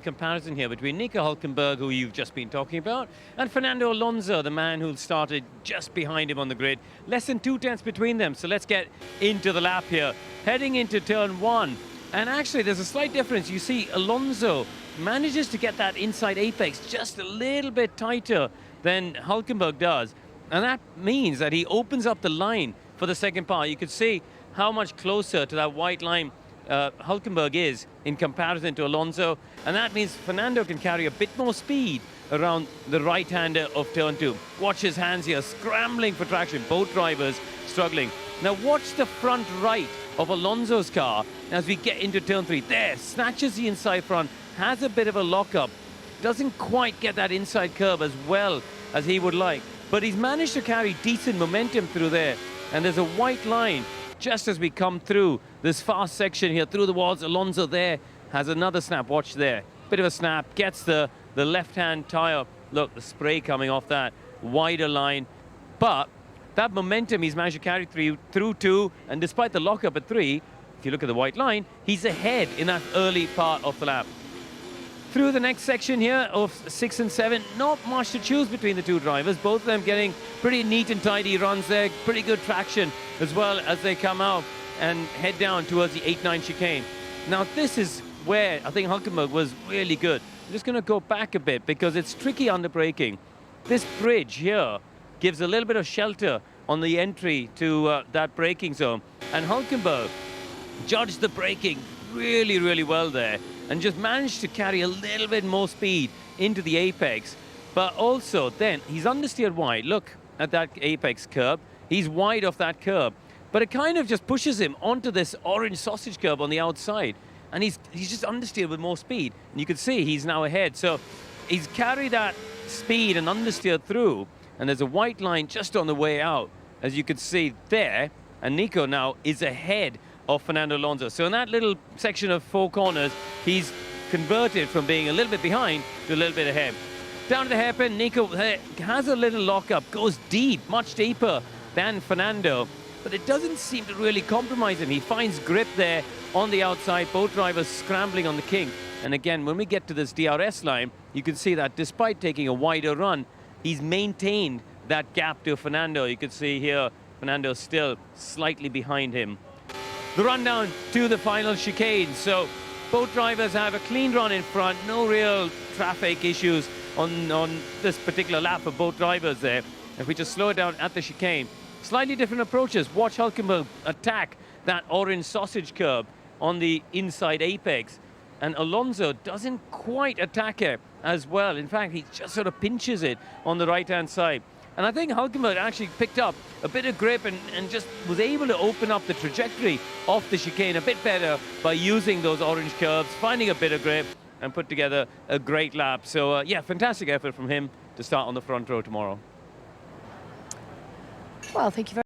Comparison here between Nico Hulkenberg, who you've just been talking about, and Fernando Alonso, the man who started just behind him on the grid. Less than 2/10 between them, so let's get into the lap here. Heading into turn one, and actually there's a slight difference. You see Alonso manages to get that inside apex just a little bit tighter than Hulkenberg does, and that means that he opens up the line for the second part. You could see how much closer to that white line Hulkenberg is in comparison to Alonso, and that means Fernando can carry a bit more speed around the right-hander of turn two. Watch his hands here, scrambling for traction, both drivers struggling. Now watch the front right of Alonso's car as we get into turn three. There, snatches the inside front, has a bit of a lockup, doesn't quite get that inside curve as well as he would like, but he's managed to carry decent momentum through there, and there's a white line just as we come through this fast section here, through the walls. Alonso there has another snap. Watch there. Bit of a snap. Gets the left-hand tyre. Look, the spray coming off that wider line. But that momentum he's managed to carry through two, and despite the lockup at three, if you look at the white line, he's ahead in that early part of the lap. Through the next section here of 6 and 7, not much to choose between the two drivers. Both of them getting pretty neat and tidy runs there, pretty good traction as well as they come out and head down towards the 8-9 chicane. Now this is where I think Hulkenberg was really good. I'm just going to go back a bit because it's tricky under braking. This bridge here gives a little bit of shelter on the entry to that braking zone, and Hulkenberg judged the braking really well there and just managed to carry a little bit more speed into the apex. But also then he's understeered wide. Look at that apex curb. He's wide off that curb, but it kind of just pushes him onto this orange sausage curb on the outside, and he's just understeered with more speed, and you can see he's now ahead. So he's carried that speed and understeered through, and there's a white line just on the way out, as you can see there, and Nico now is ahead of Fernando Alonso. So in that little section of 4 corners, he's converted from being a little bit behind to a little bit ahead. Down to the hairpin, Nico has a little lockup, goes deep, much deeper than Fernando, but it doesn't seem to really compromise him. He finds grip there on the outside, both drivers scrambling on the kink. And again, when we get to this DRS line, you can see that despite taking a wider run, he's maintained that gap to Fernando. You can see here, Fernando's still slightly behind him. The run down to the final chicane. So both drivers have a clean run in front, no real traffic issues on this particular lap for both drivers there. If we just slow it down at the chicane, slightly different approaches. Watch Hulkenberg attack that orange sausage curb on the inside apex, and Alonso doesn't quite attack it as well. In fact, he just sort of pinches it on the right-hand side. And I think Hulkenberg actually picked up a bit of grip and just was able to open up the trajectory of the chicane a bit better by using those orange curves, finding a bit of grip, and put together a great lap. So yeah, fantastic effort from him to start on the front row tomorrow. Well, thank you very much.